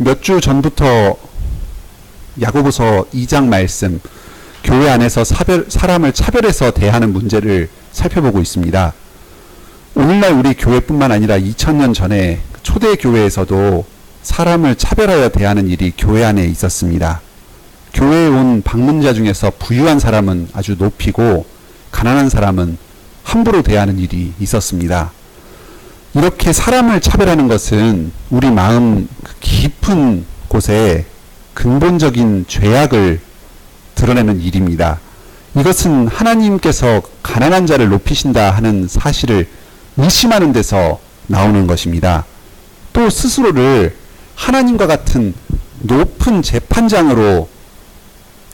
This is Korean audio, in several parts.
몇 주 전부터 야고보서 2장 말씀, 교회 안에서 사람을 차별해서 대하는 문제를 살펴보고 있습니다. 오늘날 우리 교회뿐만 아니라 2000년 전에 초대 교회에서도 사람을 차별하여 대하는 일이 교회 안에 있었습니다. 교회에 온 방문자 중에서 부유한 사람은 아주 높이고 가난한 사람은 함부로 대하는 일이 있었습니다. 이렇게 사람을 차별하는 것은 우리 마음 깊은 곳에 근본적인 죄악을 드러내는 일입니다. 이것은 하나님께서 가난한 자를 높이신다 하는 사실을 의심하는 데서 나오는 것입니다. 또 스스로를 하나님과 같은 높은 재판장으로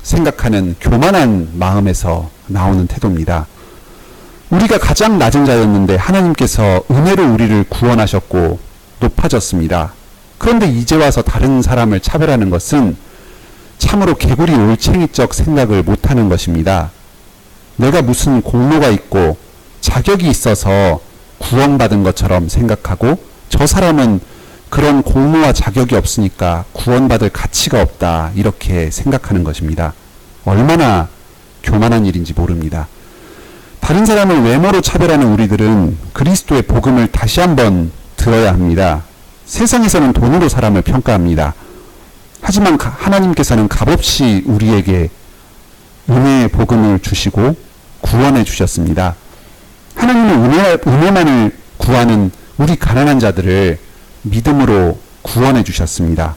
생각하는 교만한 마음에서 나오는 태도입니다. 우리가 가장 낮은 자였는데 하나님께서 은혜로 우리를 구원하셨고 높아졌습니다. 그런데 이제 와서 다른 사람을 차별하는 것은 참으로 개구리 올챙이적 생각을 못하는 것입니다. 내가 무슨 공로가 있고 자격이 있어서 구원받은 것처럼 생각하고 저 사람은 그런 공로와 자격이 없으니까 구원받을 가치가 없다 이렇게 생각하는 것입니다. 얼마나 교만한 일인지 모릅니다. 다른 사람을 외모로 차별하는 우리들은 그리스도의 복음을 다시 한번 들어야 합니다. 세상에서는 돈으로 사람을 평가합니다. 하지만 하나님께서는 값없이 우리에게 은혜의 복음을 주시고 구원해 주셨습니다. 하나님은 은혜만을 구하는 우리 가난한 자들을 믿음으로 구원해 주셨습니다.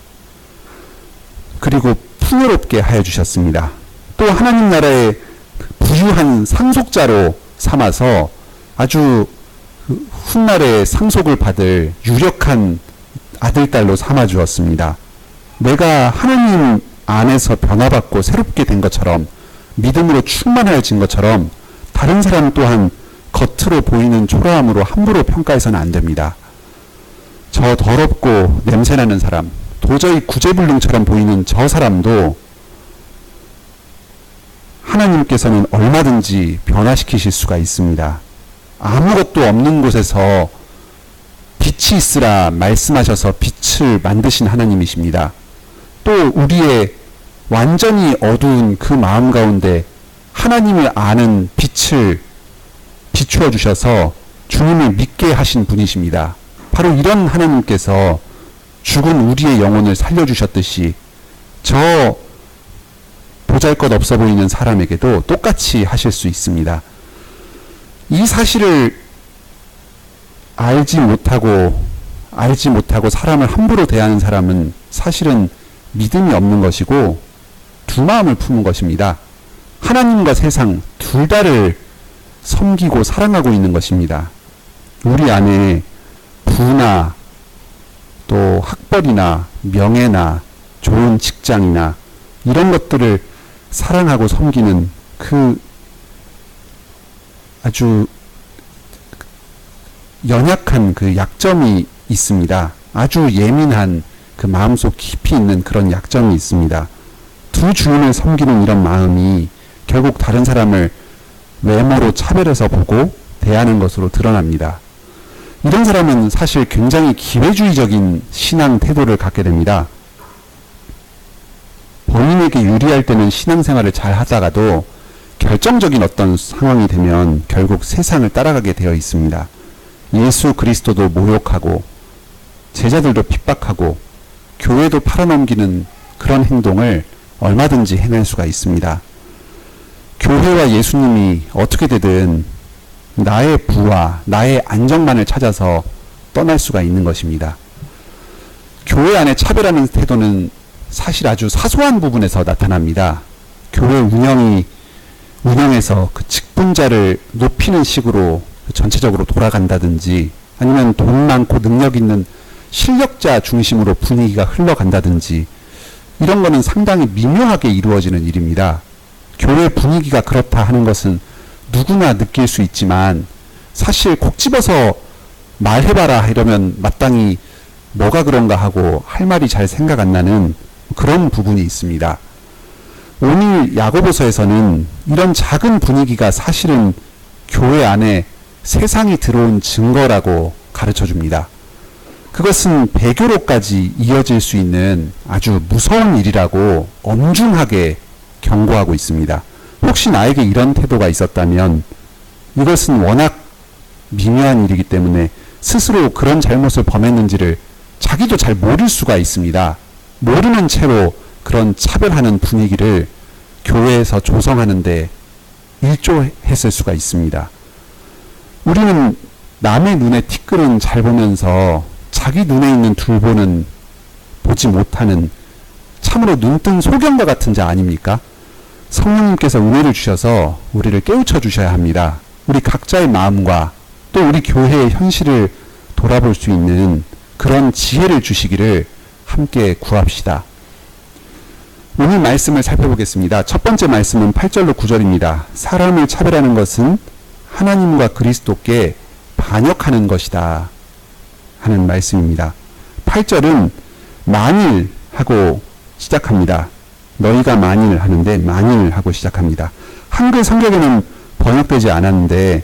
그리고 풍요롭게 하여 주셨습니다. 또 하나님 나라의 부유한 상속자로 삼아서 아주 훗날에 상속을 받을 유력한 아들딸로 삼아 주었습니다. 내가 하나님 안에서 변화받고 새롭게 된 것처럼 믿음으로 충만해진 것처럼 다른 사람 또한 겉으로 보이는 초라함으로 함부로 평가해서는 안 됩니다. 저 더럽고 냄새나는 사람, 도저히 구제불능처럼 보이는 저 사람도 하나님께서는 얼마든지 변화시키실 수가 있습니다. 아무것도 없는 곳에서 빛이 있으라 말씀하셔서 빛을 만드신 하나님이십니다. 또 우리의 완전히 어두운 그 마음 가운데 하나님을 아는 빛을 비추어 주셔서 주님을 믿게 하신 분이십니다. 바로 이런 하나님께서 죽은 우리의 영혼을 살려주셨듯이 저 보잘것 없어 보이는 사람에게도 똑같이 하실 수 있습니다. 이 사실을 알지 못하고 사람을 함부로 대하는 사람은 사실은 믿음이 없는 것이고 두 마음을 품은 것입니다. 하나님과 세상 둘 다를 섬기고 사랑하고 있는 것입니다. 우리 안에 부나 또 학벌이나 명예나 좋은 직장이나 이런 것들을 사랑하고 섬기는 그 아주 연약한 그 약점이 있습니다. 아주 예민한 그 마음속 깊이 있는 그런 약점이 있습니다. 두 주인을 섬기는 이런 마음이 결국 다른 사람을 외모로 차별해서 보고 대하는 것으로 드러납니다. 이런 사람은 사실 굉장히 기회주의적인 신앙 태도를 갖게 됩니다. 본인에게 유리할 때는 신앙생활을 잘 하다가도 결정적인 어떤 상황이 되면 결국 세상을 따라가게 되어 있습니다. 예수 그리스도도 모욕하고 제자들도 핍박하고 교회도 팔아넘기는 그런 행동을 얼마든지 해낼 수가 있습니다. 교회와 예수님이 어떻게 되든 나의 부와 나의 안정만을 찾아서 떠날 수가 있는 것입니다. 교회 안에 차별하는 태도는 사실 아주 사소한 부분에서 나타납니다. 교회 운영에서 그 직분자를 높이는 식으로 전체적으로 돌아간다든지 아니면 돈 많고 능력 있는 실력자 중심으로 분위기가 흘러간다든지 이런 거는 상당히 미묘하게 이루어지는 일입니다. 교회 분위기가 그렇다 하는 것은 누구나 느낄 수 있지만 사실 콕 집어서 말해봐라 이러면 마땅히 뭐가 그런가 하고 할 말이 잘 생각 안 나는 그런 부분이 있습니다. 오늘 야고보서에서는 이런 작은 분위기가 사실은 교회 안에 세상이 들어온 증거라고 가르쳐 줍니다. 그것은 배교로까지 이어질 수 있는 아주 무서운 일이라고 엄중하게 경고하고 있습니다. 혹시 나에게 이런 태도가 있었다면 이것은 워낙 미묘한 일이기 때문에 스스로 그런 잘못을 범했는지를 자기도 잘 모를 수가 있습니다. 모르는 채로 그런 차별하는 분위기를 교회에서 조성하는데 일조했을 수가 있습니다. 우리는 남의 눈에 티끌은 잘 보면서 자기 눈에 있는 둘보는 보지 못하는 참으로 눈뜬 소경과 같은 자 아닙니까? 성령님께서 은혜를 주셔서 우리를 깨우쳐 주셔야 합니다. 우리 각자의 마음과 또 우리 교회의 현실을 돌아볼 수 있는 그런 지혜를 주시기를 함께 구합시다. 오늘 말씀을 살펴보겠습니다. 첫 번째 말씀은 8절로 9절입니다. 사람을 차별하는 것은 하나님과 그리스도께 반역하는 것이다 하는 말씀입니다. 8절은 만일 하고 시작합니다. 너희가 만일 하는데 만일 하고 시작합니다. 한글 성경에는 번역되지 않았는데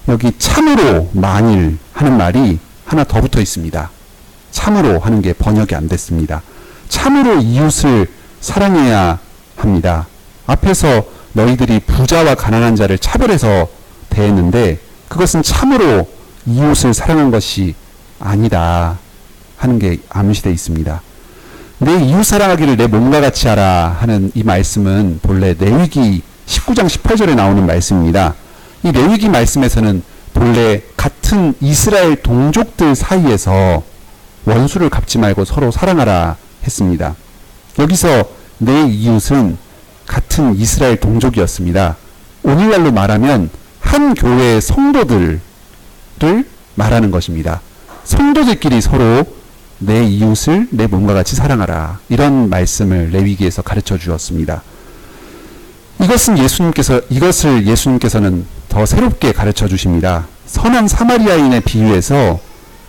여기 참으로 만일 하는 말이 하나 더 붙어 있습니다. 참으로 하는 게 번역이 안 됐습니다. 참으로 이웃을 사랑해야 합니다. 앞에서 너희들이 부자와 가난한 자를 차별해서 대했는데 그것은 참으로 이웃을 사랑한 것이 아니다 하는 게 암시되어 있습니다. 내 이웃 사랑하기를 내 몸과 같이 하라 하는 이 말씀은 본래 레위기 19장 18절에 나오는 말씀입니다. 이 레위기 말씀에서는 본래 같은 이스라엘 동족들 사이에서 원수를 갚지 말고 서로 사랑하라 했습니다. 여기서 내 이웃은 같은 이스라엘 동족이었습니다. 오늘날로 말하면 한 교회의 성도들을 말하는 것입니다. 성도들끼리 서로 내 이웃을 내 몸과 같이 사랑하라. 이런 말씀을 레위기에서 가르쳐 주었습니다. 이것을 예수님께서는 더 새롭게 가르쳐 주십니다. 선한 사마리아인의 비유에서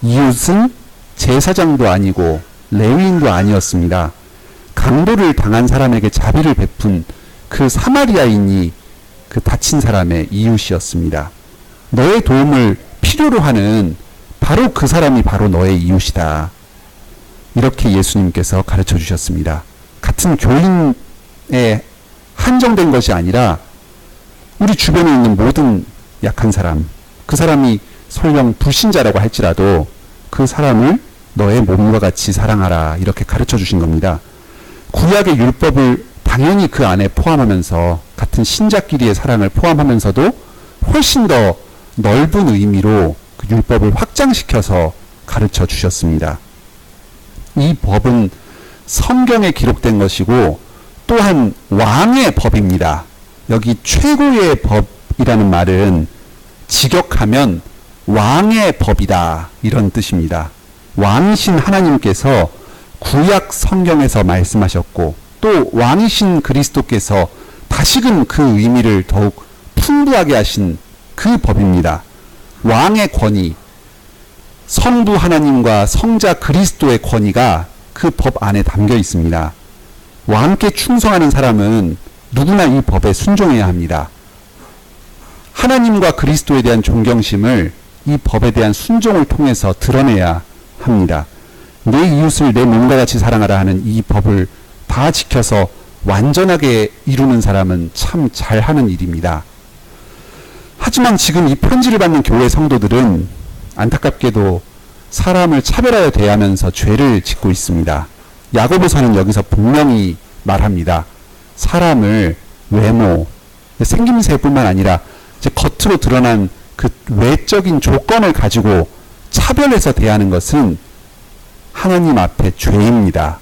이웃은 제사장도 아니고 레위인도 아니었습니다. 강도를 당한 사람에게 자비를 베푼 그 사마리아인이 그 다친 사람의 이웃이었습니다. 너의 도움을 필요로 하는 바로 그 사람이 바로 너의 이웃이다. 이렇게 예수님께서 가르쳐 주셨습니다. 같은 교인에 한정된 것이 아니라 우리 주변에 있는 모든 약한 사람, 그 사람이 설령 불신자라고 할지라도 그 사람을 너의 몸과 같이 사랑하라 이렇게 가르쳐 주신 겁니다. 구약의 율법을 당연히 그 안에 포함하면서 같은 신자끼리의 사랑을 포함하면서도 훨씬 더 넓은 의미로 그 율법을 확장시켜서 가르쳐 주셨습니다. 이 법은 성경에 기록된 것이고 또한 왕의 법입니다. 여기 최고의 법이라는 말은 직역하면 왕의 법이다 이런 뜻입니다. 왕이신 하나님께서 구약 성경에서 말씀하셨고 또 왕이신 그리스도께서 다시금 그 의미를 더욱 풍부하게 하신 그 법입니다. 왕의 권위, 성부 하나님과 성자 그리스도의 권위가 그 법 안에 담겨 있습니다. 왕께 충성하는 사람은 누구나 이 법에 순종해야 합니다. 하나님과 그리스도에 대한 존경심을 이 법에 대한 순종을 통해서 드러내야 합니다. 내 이웃을 내 몸과 같이 사랑하라 하는 이 법을 다 지켜서 완전하게 이루는 사람은 참 잘하는 일입니다. 하지만 지금 이 편지를 받는 교회 성도들은 안타깝게도 사람을 차별하여 대하면서 죄를 짓고 있습니다. 야고보서는 여기서 분명히 말합니다. 사람을 외모, 생김새뿐만 아니라 이제 겉으로 드러난 그 외적인 조건을 가지고 차별해서 대하는 것은 하나님 앞에 죄입니다.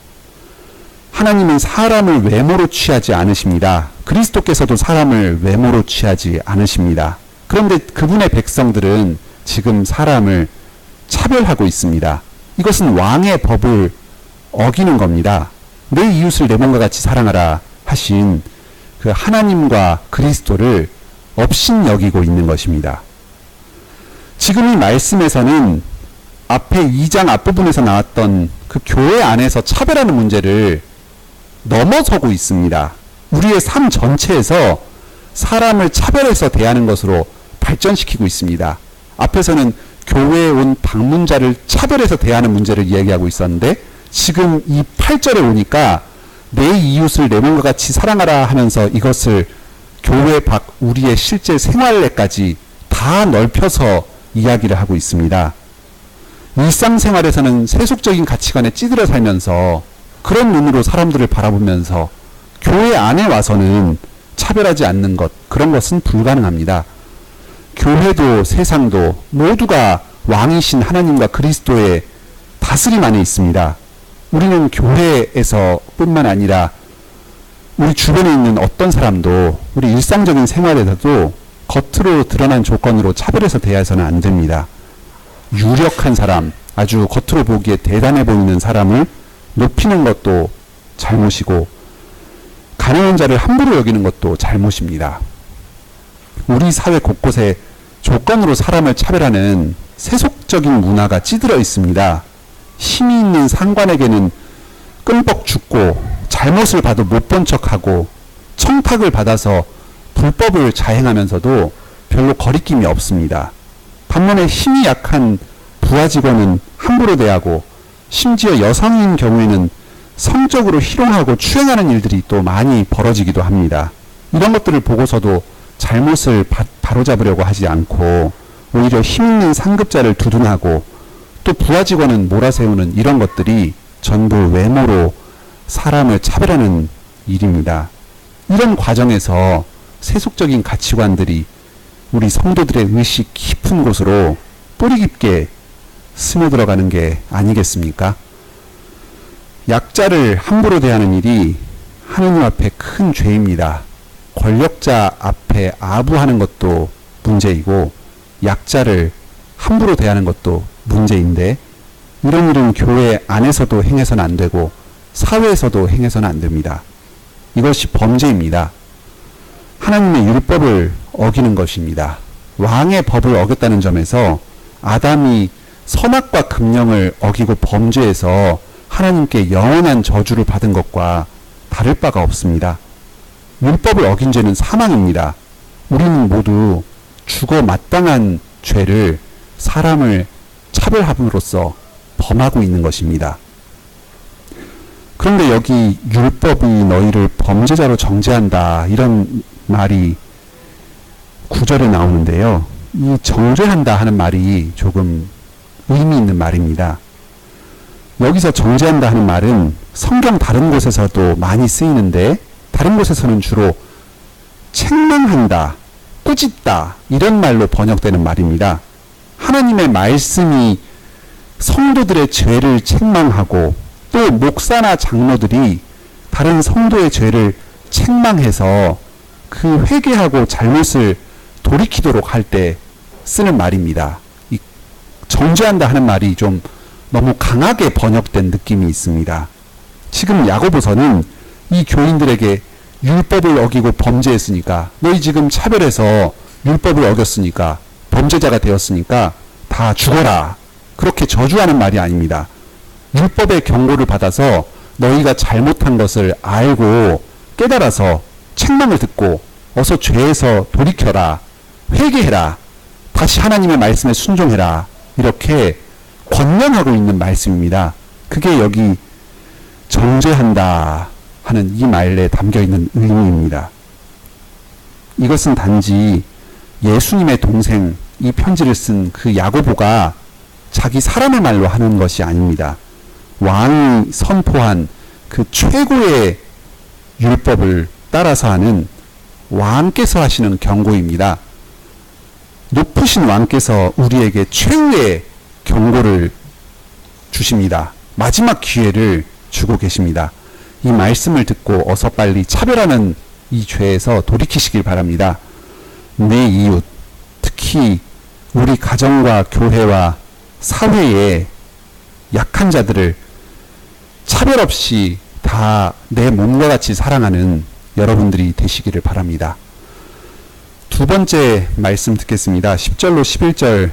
하나님은 사람을 외모로 취하지 않으십니다. 그리스도께서도 사람을 외모로 취하지 않으십니다. 그런데 그분의 백성들은 지금 사람을 차별하고 있습니다. 이것은 왕의 법을 어기는 겁니다. 내 이웃을 내 몸과 같이 사랑하라 하신 그 하나님과 그리스도를 업신여기고 있는 것입니다. 지금 이 말씀에서는 앞에 2장 앞부분에서 나왔던 그 교회 안에서 차별하는 문제를 넘어서고 있습니다. 우리의 삶 전체에서 사람을 차별해서 대하는 것으로 발전시키고 있습니다. 앞에서는 교회에 온 방문자를 차별해서 대하는 문제를 이야기하고 있었는데, 지금 이 8절에 오니까 내 이웃을 내 몸과 같이 사랑하라 하면서 이것을 교회 밖 우리의 실제 생활에까지 다 넓혀서 이야기를 하고 있습니다. 일상생활에서는 세속적인 가치관에 찌들어 살면서 그런 눈으로 사람들을 바라보면서 교회 안에 와서는 차별하지 않는 것, 그런 것은 불가능합니다. 교회도 세상도 모두가 왕이신 하나님과 그리스도의 다스림 안에 있습니다. 우리는 교회에서 뿐만 아니라 우리 주변에 있는 어떤 사람도 우리 일상적인 생활에서도 겉으로 드러난 조건으로 차별해서 대해서는 안 됩니다. 유력한 사람, 아주 겉으로 보기에 대단해 보이는 사람을 높이는 것도 잘못이고, 가난한 자를 함부로 여기는 것도 잘못입니다. 우리 사회 곳곳에 조건으로 사람을 차별하는 세속적인 문화가 찌들어 있습니다. 힘이 있는 상관에게는 끔뻑 죽고, 잘못을 봐도 못 본 척하고, 청탁을 받아서 불법을 자행하면서도 별로 거리낌이 없습니다. 반면에 힘이 약한 부하 직원은 함부로 대하고, 심지어 여성인 경우에는 성적으로 희롱하고 추행하는 일들이 또 많이 벌어지기도 합니다. 이런 것들을 보고서도 잘못을 바로잡으려고 하지 않고 오히려 힘 있는 상급자를 두둔하고, 또 부하 직원은 몰아세우는 이런 것들이 전부 외모로 사람을 차별하는 일입니다. 이런 과정에서 세속적인 가치관들이 우리 성도들의 의식 깊은 곳으로 뿌리 깊게 스며들어가는 게 아니겠습니까? 약자를 함부로 대하는 일이 하느님 앞에 큰 죄입니다. 권력자 앞에 아부하는 것도 문제이고, 약자를 함부로 대하는 것도 문제인데, 이런 일은 교회 안에서도 행해서는 안 되고 사회에서도 행해서는 안 됩니다. 이것이 범죄입니다. 하나님의 율법을 어기는 것입니다. 왕의 법을 어겼다는 점에서 아담이 선악과 금령을 어기고 범죄해서 하나님께 영원한 저주를 받은 것과 다를 바가 없습니다. 율법을 어긴 죄는 사망입니다. 우리는 모두 죽어 마땅한 죄를 사람을 차별함으로써 범하고 있는 것입니다. 그런데 여기 율법이 너희를 범죄자로 정죄한다, 이런 말이 9절에 나오는데요. 이 정죄한다 하는 말이 조금 의미 있는 말입니다. 여기서 정죄한다 하는 말은 성경 다른 곳에서도 많이 쓰이는데, 다른 곳에서는 주로 책망한다, 꾸짖다, 이런 말로 번역되는 말입니다. 하나님의 말씀이 성도들의 죄를 책망하고, 또 목사나 장로들이 다른 성도의 죄를 책망해서 그 회개하고 잘못을 돌이키도록 할 때 쓰는 말입니다. 이 정죄한다 하는 말이 좀 너무 강하게 번역된 느낌이 있습니다. 지금 야고보서는 이 교인들에게 율법을 어기고 범죄했으니까, 너희 지금 차별해서 율법을 어겼으니까, 범죄자가 되었으니까 다 죽어라, 그렇게 저주하는 말이 아닙니다. 율법의 경고를 받아서 너희가 잘못한 것을 알고 깨달아서 책망을 듣고 어서 죄에서 돌이켜라, 회개해라, 다시 하나님의 말씀에 순종해라, 이렇게 권면하고 있는 말씀입니다. 그게 여기 정죄한다 하는 이 말에 담겨있는 의미입니다. 이것은 단지 예수님의 동생, 이 편지를 쓴 그 야고보가 자기 사람의 말로 하는 것이 아닙니다. 왕이 선포한 그 최고의 율법을 따라서 하는 왕께서 하시는 경고입니다. 높으신 왕께서 우리에게 최후의 경고를 주십니다. 마지막 기회를 주고 계십니다. 이 말씀을 듣고 어서 빨리 차별하는 이 죄에서 돌이키시길 바랍니다. 내 이웃, 특히 우리 가정과 교회와 사회의 약한 자들을 차별 없이 다 내 몸과 같이 사랑하는 여러분들이 되시기를 바랍니다. 두 번째 말씀 듣겠습니다. 10절로 11절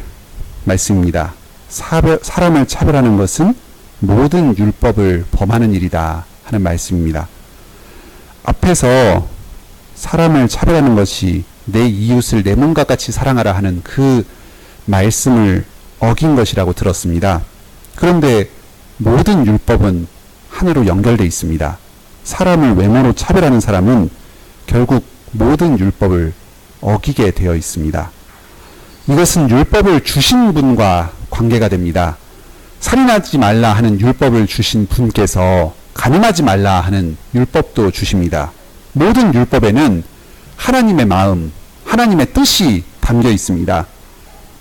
말씀입니다. 사람을 차별하는 것은 모든 율법을 범하는 일이다 하는 말씀입니다. 앞에서 사람을 차별하는 것이 내 이웃을 내 몸과 같이 사랑하라 하는 그 말씀을 어긴 것이라고 들었습니다. 그런데 모든 율법은 하나로 연결되어 있습니다. 사람을 외모로 차별하는 사람은 결국 모든 율법을 어기게 되어 있습니다. 이것은 율법을 주신 분과 관계가 됩니다. 살인하지 말라 하는 율법을 주신 분께서 간음하지 말라 하는 율법도 주십니다. 모든 율법에는 하나님의 마음, 하나님의 뜻이 담겨 있습니다.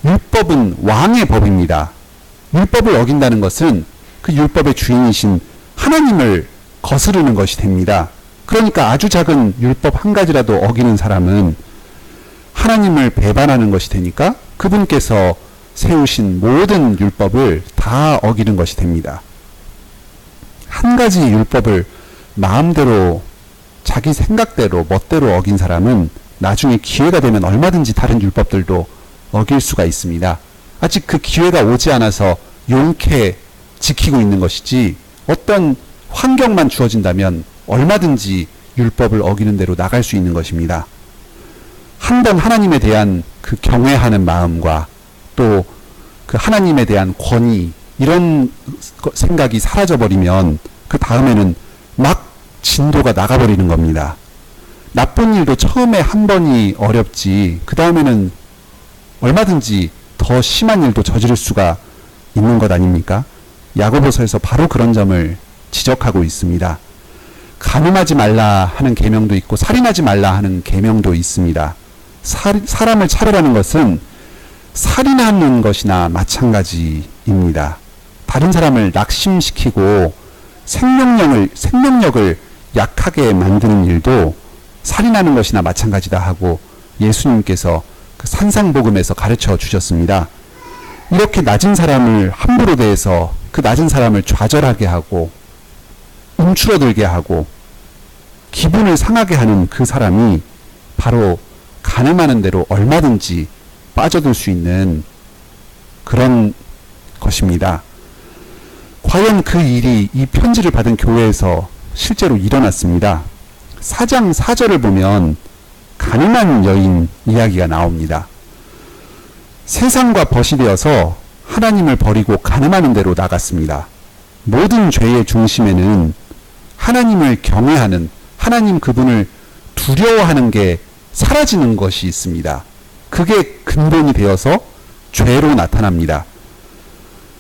율법은 왕의 법입니다. 율법을 어긴다는 것은 그 율법의 주인이신 하나님을 거스르는 것이 됩니다. 그러니까 아주 작은 율법 한 가지라도 어기는 사람은 하나님을 배반하는 것이 되니까 그분께서 세우신 모든 율법을 다 어기는 것이 됩니다. 한 가지 율법을 마음대로 자기 생각대로 멋대로 어긴 사람은 나중에 기회가 되면 얼마든지 다른 율법들도 어길 수가 있습니다. 아직 그 기회가 오지 않아서 용케 지키고 있는 것이지 어떤 환경만 주어진다면 얼마든지 율법을 어기는 대로 나갈 수 있는 것입니다. 한 번 하나님에 대한 그 경외하는 마음과 또 그 하나님에 대한 권위 이런 생각이 사라져버리면 그 다음에는 막 진도가 나가버리는 겁니다. 나쁜 일도 처음에 한 번이 어렵지 그 다음에는 얼마든지 더 심한 일도 저지를 수가 있는 것 아닙니까? 야고보서에서 바로 그런 점을 지적하고 있습니다. 간음하지 말라 하는 계명도 있고 살인하지 말라 하는 계명도 있습니다. 사람을 차별하는 것은 살인하는 것이나 마찬가지입니다. 다른 사람을 낙심시키고 생명력을 약하게 만드는 일도 살인하는 것이나 마찬가지다 하고 예수님께서 그 산상복음에서 가르쳐 주셨습니다. 이렇게 낮은 사람을 함부로 대해서 그 낮은 사람을 좌절하게 하고 움츠러들게 하고 기분을 상하게 하는 그 사람이 바로 가늠하는 대로 얼마든지 빠져들 수 있는 그런 것입니다. 과연 그 일이 이 편지를 받은 교회에서 실제로 일어났습니다. 4장 4절을 보면 가늠한 여인 이야기가 나옵니다. 세상과 벗이 되어서 하나님을 버리고 가늠하는 대로 나갔습니다. 모든 죄의 중심에는 하나님을 경외하는 하나님 그분을 두려워하는 게 사라지는 것이 있습니다. 그게 근본이 되어서 죄로 나타납니다.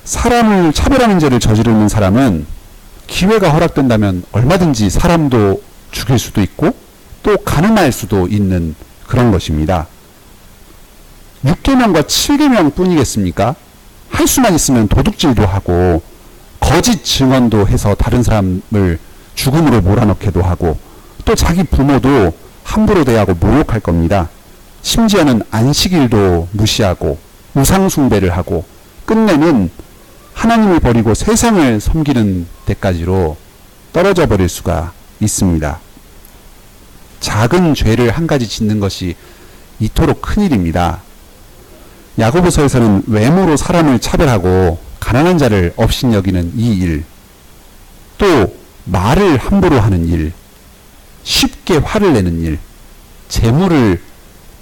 사람을 차별하는 죄를 저지르는 사람은 기회가 허락된다면 얼마든지 사람도 죽일 수도 있고 또 가늠할 수도 있는 그런 것입니다. 6계명과 7계명 뿐이겠습니까? 할 수만 있으면 도둑질도 하고 거짓 증언도 해서 다른 사람을 죽음으로 몰아넣게도 하고 또 자기 부모도 함부로 대하고 모욕할 겁니다. 심지어는 안식일도 무시하고 우상숭배를 하고 끝내는 하나님을 버리고 세상을 섬기는 데까지로 떨어져 버릴 수가 있습니다. 작은 죄를 한 가지 짓는 것이 이토록 큰일입니다. 야고보서에서는 외모로 사람을 차별하고 가난한 자를 업신여기는 이 일, 또 말을 함부로 하는 일, 쉽게 화를 내는 일, 재물을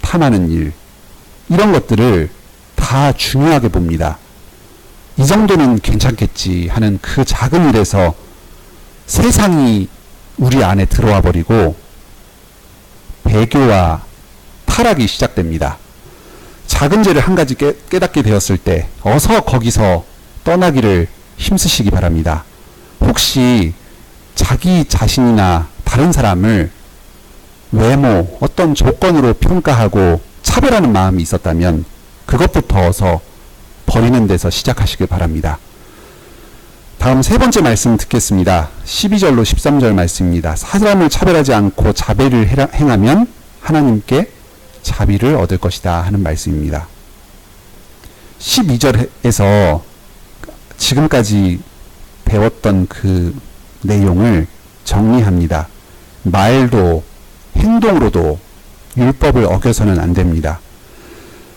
탐하는 일, 이런 것들을 다 중요하게 봅니다. 이 정도는 괜찮겠지 하는 그 작은 일에서 세상이 우리 안에 들어와 버리고 배교와 타락이 시작됩니다. 작은 죄를 한 가지 깨닫게 되었을 때 어서 거기서 떠나기를 힘쓰시기 바랍니다. 혹시 자기 자신이나 다른 사람을 외모, 어떤 조건으로 평가하고 차별하는 마음이 있었다면 그것부터 어서 버리는 데서 시작하시길 바랍니다. 다음 세 번째 말씀 듣겠습니다. 12절로 13절 말씀입니다. 사람을 차별하지 않고 자비를 행하면 하나님께 자비를 얻을 것이다 하는 말씀입니다. 12절에서 지금까지 배웠던 그 내용을 정리합니다. 말도 행동으로도 율법을 어겨서는 안 됩니다.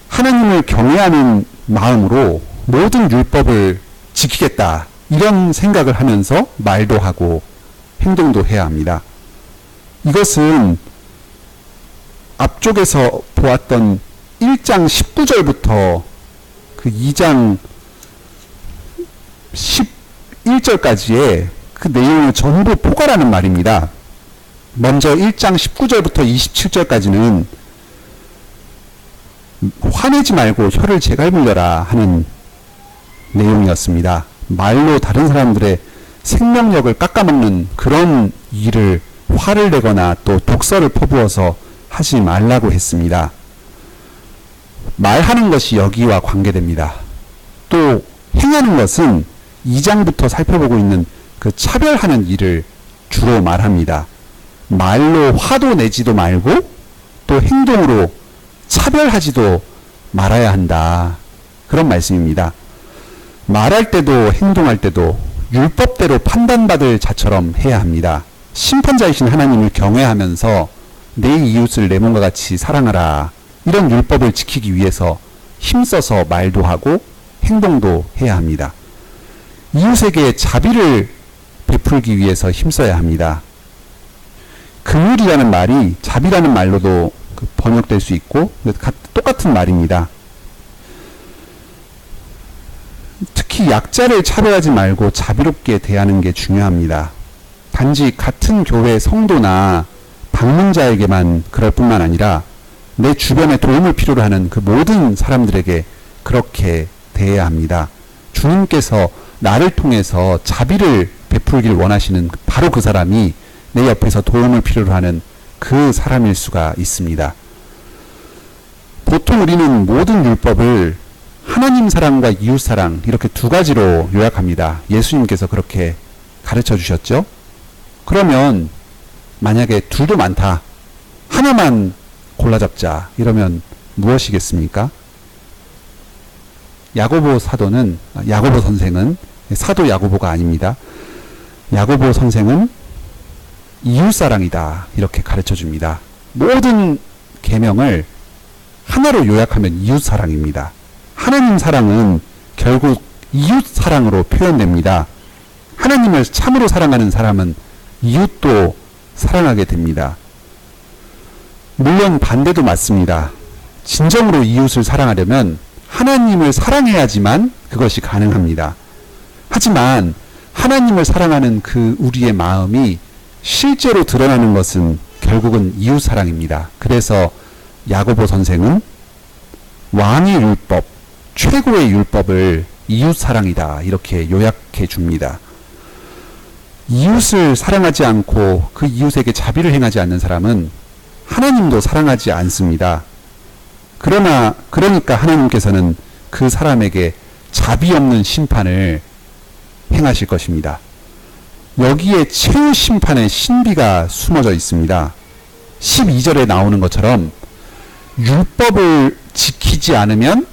하나님을 경외하는 마음으로 모든 율법을 지키겠다 이런 생각을 하면서 말도 하고 행동도 해야 합니다. 이것은 앞쪽에서 보았던 1장 19절부터 그 2장 11절까지의 그 내용을 전부 포괄하는 말입니다. 먼저 1장 19절부터 27절까지는 화내지 말고 혀를 제갈 물려라 하는 내용이었습니다. 말로 다른 사람들의 생명력을 깎아먹는 그런 일을 화를 내거나 또 독설을 퍼부어서 하지 말라고 했습니다. 말하는 것이 여기와 관계됩니다. 또 행하는 것은 2장부터 살펴보고 있는 그 차별하는 일을 주로 말합니다. 말로 화도 내지도 말고 또 행동으로 차별하지도 말아야 한다. 그런 말씀입니다. 말할 때도 행동할 때도 율법대로 판단받을 자처럼 해야 합니다. 심판자이신 하나님을 경외하면서 내 이웃을 내 몸과 같이 사랑하라. 이런 율법을 지키기 위해서 힘써서 말도 하고 행동도 해야 합니다. 이웃에게 자비를 베풀기 위해서 힘써야 합니다. 긍휼이라는 말이 자비라는 말로도 번역될 수 있고 똑같은 말입니다. 특히 약자를 차별하지 말고 자비롭게 대하는 게 중요합니다. 단지 같은 교회 성도나 방문자에게만 그럴 뿐만 아니라 내 주변에 도움을 필요로 하는 그 모든 사람들에게 그렇게 대해야 합니다. 주님께서 나를 통해서 자비를 베풀길 원하시는 바로 그 사람이 내 옆에서 도움을 필요로 하는 그 사람일 수가 있습니다. 보통 우리는 모든 율법을 하나님 사랑과 이웃 사랑 이렇게 두 가지로 요약합니다. 예수님께서 그렇게 가르쳐 주셨죠. 그러면 만약에 둘도 많다. 하나만 골라잡자. 이러면 무엇이겠습니까? 야고보 선생은 사도 야고보가 아닙니다. 야고보 선생은 이웃사랑이다. 이렇게 가르쳐 줍니다. 모든 계명을 하나로 요약하면 이웃사랑입니다. 하나님 사랑은 결국 이웃사랑으로 표현됩니다. 하나님을 참으로 사랑하는 사람은 이웃도 사랑하게 됩니다. 물론 반대도 맞습니다. 진정으로 이웃을 사랑하려면 하나님을 사랑해야지만 그것이 가능합니다. 하지만 하나님을 사랑하는 그 우리의 마음이 실제로 드러나는 것은 결국은 이웃 사랑입니다. 그래서 야고보 선생은 왕의 율법, 최고의 율법을 이웃 사랑이다. 이렇게 요약해 줍니다. 이웃을 사랑하지 않고 그 이웃에게 자비를 행하지 않는 사람은 하나님도 사랑하지 않습니다. 그러니까 하나님께서는 그 사람에게 자비 없는 심판을 행하실 것입니다. 여기에 최후 심판의 신비가 숨어져 있습니다. 12절에 나오는 것처럼 율법을 지키지 않으면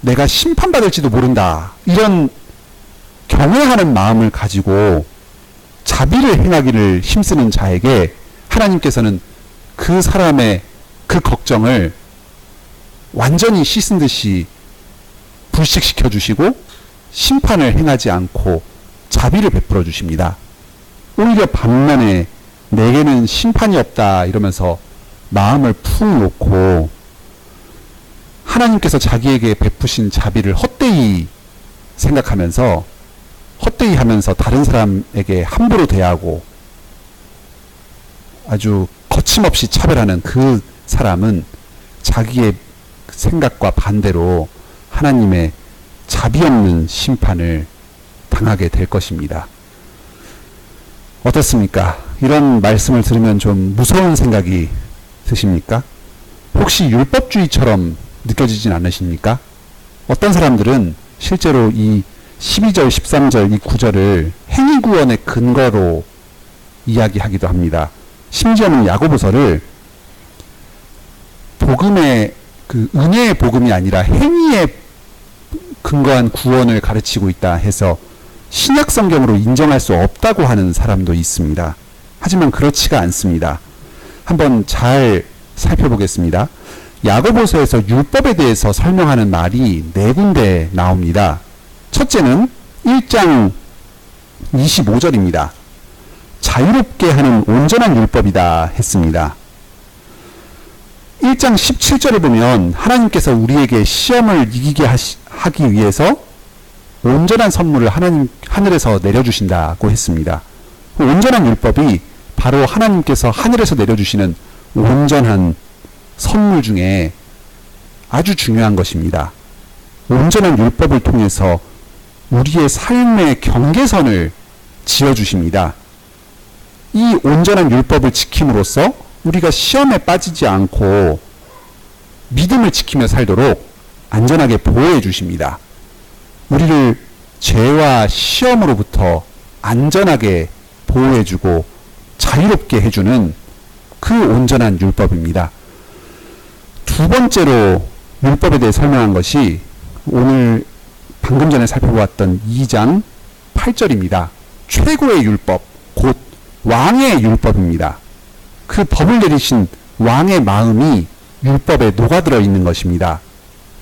내가 심판받을지도 모른다. 이런 경외하는 마음을 가지고 자비를 행하기를 힘쓰는 자에게 하나님께서는 그 사람의 그 걱정을 완전히 씻은 듯이 불식시켜 주시고 심판을 행하지 않고 자비를 베풀어 주십니다. 오히려 반면에 내게는 심판이 없다 이러면서 마음을 푹 놓고 하나님께서 자기에게 베푸신 자비를 헛되이 생각하면서 헛되이 하면서 다른 사람에게 함부로 대하고 아주 거침없이 차별하는 그 사람은 자기의 생각과 반대로 하나님의 자비 없는 심판을 당하게 될 것입니다. 어떻습니까? 이런 말씀을 들으면 좀 무서운 생각이 드십니까? 혹시 율법주의처럼 느껴지진 않으십니까? 어떤 사람들은 실제로 이 12절, 13절, 이 9절을 행위구원의 근거로 이야기하기도 합니다. 심지어는 야고보서를 복음의 그 은혜의 복음이 아니라 행위에 근거한 구원을 가르치고 있다 해서 신약 성경으로 인정할 수 없다고 하는 사람도 있습니다. 하지만 그렇지가 않습니다. 한번 잘 살펴보겠습니다. 야고보서에서 율법에 대해서 설명하는 말이 4군데 나옵니다. 첫째는 1장 25절입니다. 자유롭게 하는 온전한 율법이다 했습니다. 1장 17절에 보면 하나님께서 우리에게 시험을 이기게 하기 위해서 온전한 선물을 하늘에서 내려주신다고 했습니다. 온전한 율법이 바로 하나님께서 하늘에서 내려주시는 온전한 선물 중에 아주 중요한 것입니다. 온전한 율법을 통해서 우리의 삶의 경계선을 지어주십니다. 이 온전한 율법을 지킴으로써 우리가 시험에 빠지지 않고 믿음을 지키며 살도록 안전하게 보호해 주십니다. 우리를 죄와 시험으로부터 안전하게 보호해 주고 자유롭게 해주는 그 온전한 율법입니다. 두 번째로 율법에 대해 설명한 것이 오늘 방금 전에 살펴보았던 2장 8절입니다. 최고의 율법, 곧 왕의 율법입니다. 그 법을 내리신 왕의 마음이 율법에 녹아들어 있는 것입니다.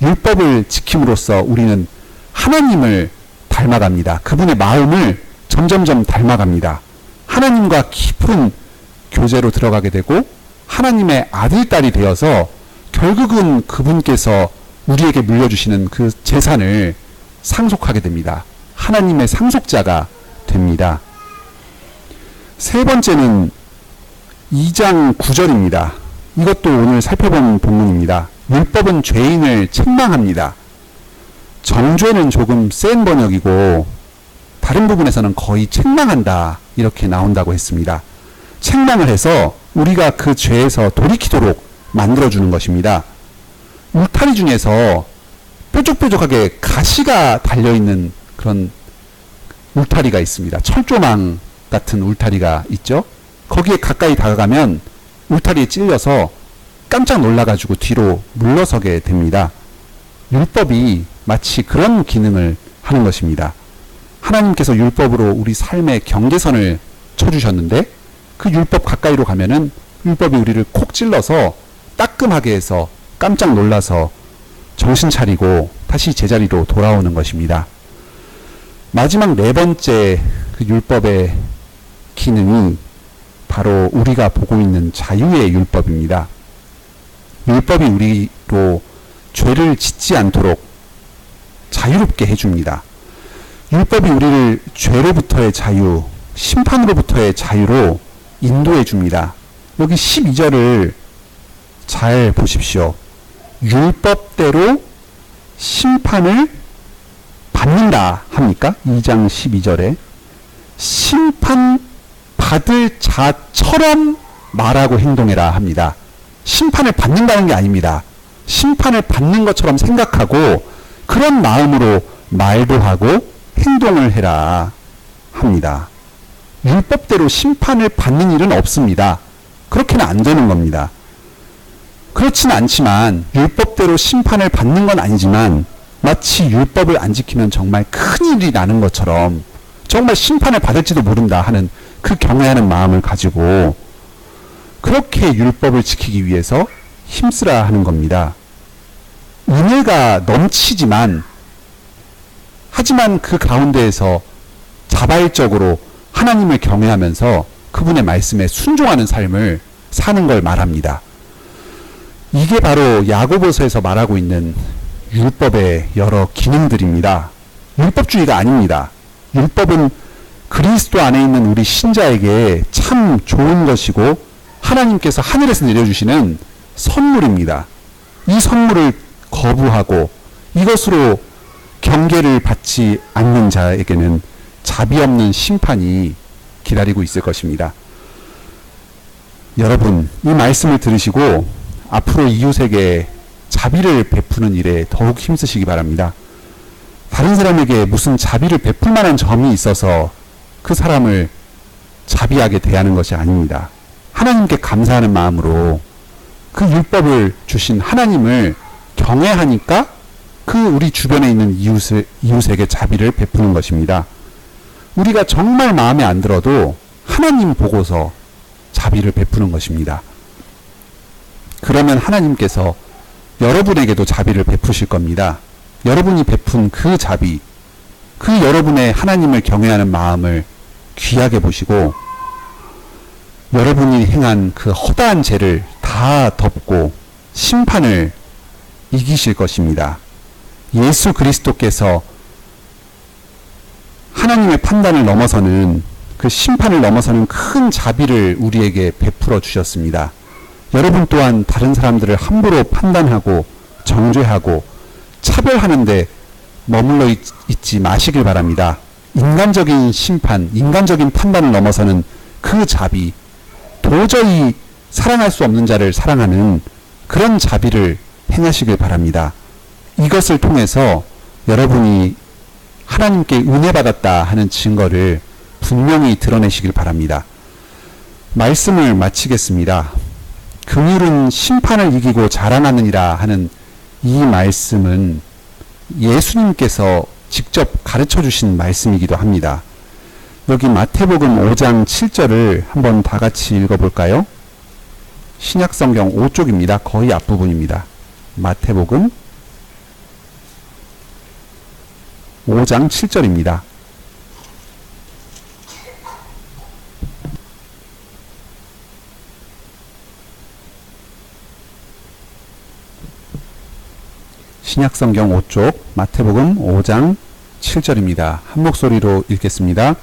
율법을 지킴으로써 우리는 하나님을 닮아갑니다. 그분의 마음을 점점점 닮아갑니다. 하나님과 깊은 교제로 들어가게 되고 하나님의 아들, 딸이 되어서 결국은 그분께서 우리에게 물려주시는 그 재산을 상속하게 됩니다. 하나님의 상속자가 됩니다. 세 번째는 2장 9절입니다. 이것도 오늘 살펴본 본문입니다. 율법은 죄인을 책망합니다. 정죄는 조금 센 번역이고 다른 부분에서는 거의 책망한다 이렇게 나온다고 했습니다. 책망을 해서 우리가 그 죄에서 돌이키도록 만들어주는 것입니다. 울타리 중에서 뾰족뾰족하게 가시가 달려있는 그런 울타리가 있습니다. 철조망 같은 울타리가 있죠. 거기에 가까이 다가가면 울타리에 찔려서 깜짝 놀라가지고 뒤로 물러서게 됩니다. 율법이 마치 그런 기능을 하는 것입니다. 하나님께서 율법으로 우리 삶의 경계선을 쳐주셨는데 그 율법 가까이로 가면은 율법이 우리를 콕 찔러서 따끔하게 해서 깜짝 놀라서 정신 차리고 다시 제자리로 돌아오는 것입니다. 마지막 네 번째 그 율법의 기능이 바로 우리가 보고 있는 자유의 율법입니다. 율법이 우리로 죄를 짓지 않도록 자유롭게 해줍니다. 율법이 우리를 죄로부터의 자유, 심판으로부터의 자유로 인도해 줍니다. 여기 12절을 잘 보십시오. 율법대로 심판을 받는다 합니까? 2장 12절에 심판 받을 자처럼 말하고 행동해라 합니다. 심판을 받는다는 게 아닙니다. 심판을 받는 것처럼 생각하고 그런 마음으로 말도 하고 행동을 해라 합니다. 율법대로 심판을 받는 일은 없습니다. 그렇게는 안 되는 겁니다. 그렇지는 않지만 율법대로 심판을 받는 건 아니지만 마치 율법을 안 지키면 정말 큰일이 나는 것처럼 정말 심판을 받을지도 모른다 하는 그 경외하는 마음을 가지고 그렇게 율법을 지키기 위해서 힘쓰라 하는 겁니다. 은혜가 넘치지만 하지만 그 가운데에서 자발적으로 하나님을 경외하면서 그분의 말씀에 순종하는 삶을 사는 걸 말합니다. 이게 바로 야고보서에서 말하고 있는 율법의 여러 기능들입니다. 율법주의가 아닙니다. 율법은 그리스도 안에 있는 우리 신자에게 참 좋은 것이고 하나님께서 하늘에서 내려주시는 선물입니다. 이 선물을 거부하고 이것으로 경계를 받지 않는 자에게는 자비 없는 심판이 기다리고 있을 것입니다. 여러분, 이 말씀을 들으시고 앞으로 이웃에게 자비를 베푸는 일에 더욱 힘쓰시기 바랍니다. 다른 사람에게 무슨 자비를 베풀 만한 점이 있어서 그 사람을 자비하게 대하는 것이 아닙니다. 하나님께 감사하는 마음으로 그 율법을 주신 하나님을 경외하니까 그 우리 주변에 있는 이웃에게 자비를 베푸는 것입니다. 우리가 정말 마음에 안 들어도 하나님 보고서 자비를 베푸는 것입니다. 그러면 하나님께서 여러분에게도 자비를 베푸실 겁니다. 여러분이 베푼 그 자비, 그 여러분의 하나님을 경외하는 마음을 귀하게 보시고 여러분이 행한 그 허다한 죄를 다 덮고 심판을 이기실 것입니다. 예수 그리스도께서 하나님의 판단을 넘어서는, 그 심판을 넘어서는 큰 자비를 우리에게 베풀어 주셨습니다. 여러분 또한 다른 사람들을 함부로 판단하고 정죄하고 차별하는데 머물러 있지 마시길 바랍니다. 인간적인 심판, 인간적인 판단을 넘어서는 그 자비, 도저히 사랑할 수 없는 자를 사랑하는 그런 자비를 행하시길 바랍니다. 이것을 통해서 여러분이 하나님께 은혜 받았다 하는 증거를 분명히 드러내시길 바랍니다. 말씀을 마치겠습니다. 긍휼은 심판을 이기고 자라나느니라 하는 이 말씀은 예수님께서 직접 가르쳐 주신 말씀이기도 합니다. 여기 마태복음 5장 7절을 한번 다 같이 읽어볼까요? 신약성경 5쪽입니다. 거의 앞부분입니다. 마태복음 5장 7절입니다. 신약성경 5쪽 마태복음 5장 7절입니다. 한 목소리로 읽겠습니다.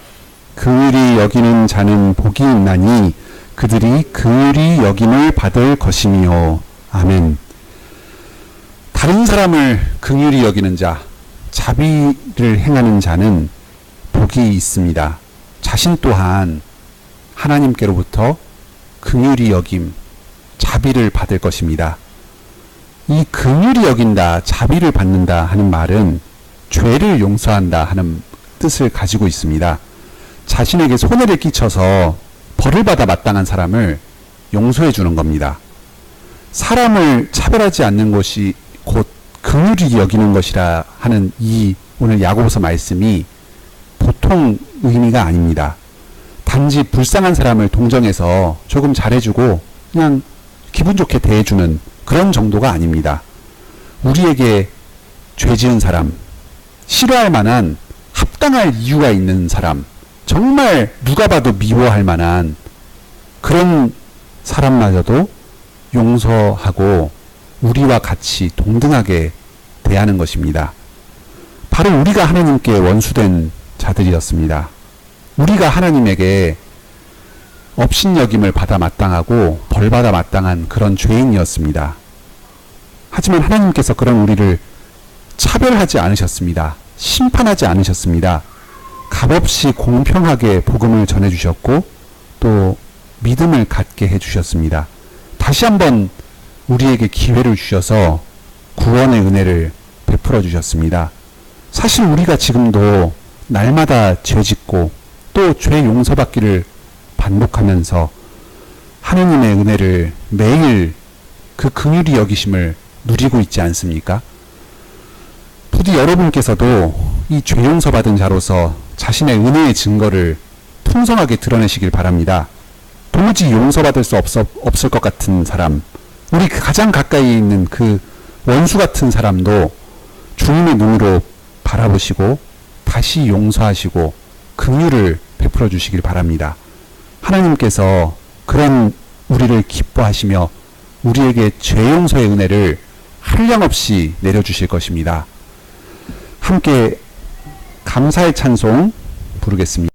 긍휼히 여기는 자는 복이 있나니 그들이 긍휼히 여김을 받을 것이니요. 아멘. 다른 사람을 긍휼히 여기는 자, 자비를 행하는 자는 복이 있습니다. 자신 또한 하나님께로부터 긍휼히 여김, 자비를 받을 것입니다. 이 긍휼히 여긴다, 자비를 받는다 하는 말은 죄를 용서한다 하는 뜻을 가지고 있습니다. 자신에게 손해를 끼쳐서 벌을 받아 마땅한 사람을 용서해 주는 겁니다. 사람을 차별하지 않는 것이 곧 긍휼히 여기는 것이라 하는 이 오늘 야고보서 말씀이 보통 의미가 아닙니다. 단지 불쌍한 사람을 동정해서 조금 잘해주고 그냥 기분 좋게 대해주는 그런 정도가 아닙니다. 우리에게 죄 지은 사람, 싫어할 만한 합당할 이유가 있는 사람, 정말 누가 봐도 미워할 만한 그런 사람마저도 용서하고 우리와 같이 동등하게 대하는 것입니다. 바로 우리가 하나님께 원수된 자들이었습니다. 우리가 하나님에게 업신여김을 받아 마땅하고 벌받아 마땅한 그런 죄인이었습니다. 하지만 하나님께서 그런 우리를 차별하지 않으셨습니다. 심판하지 않으셨습니다. 값없이 공평하게 복음을 전해주셨고 또 믿음을 갖게 해주셨습니다. 다시 한번 우리에게 기회를 주셔서 구원의 은혜를 베풀어 주셨습니다. 사실 우리가 지금도 날마다 죄짓고 또 죄 용서받기를 반복하면서 하느님의 은혜를 매일 그 긍휼히 여기심을 누리고 있지 않습니까? 부디 여러분께서도 이 죄 용서받은 자로서 자신의 은혜의 증거를 풍성하게 드러내시길 바랍니다. 도무지 용서받을 수 없을 것 같은 사람, 우리 가장 가까이 있는 그 원수 같은 사람도 주님의 눈으로 바라보시고 다시 용서하시고 긍휼을 베풀어 주시길 바랍니다. 하나님께서 그런 우리를 기뻐하시며 우리에게 죄 용서의 은혜를 한량없이 내려주실 것입니다. 함께 감사의 찬송 부르겠습니다.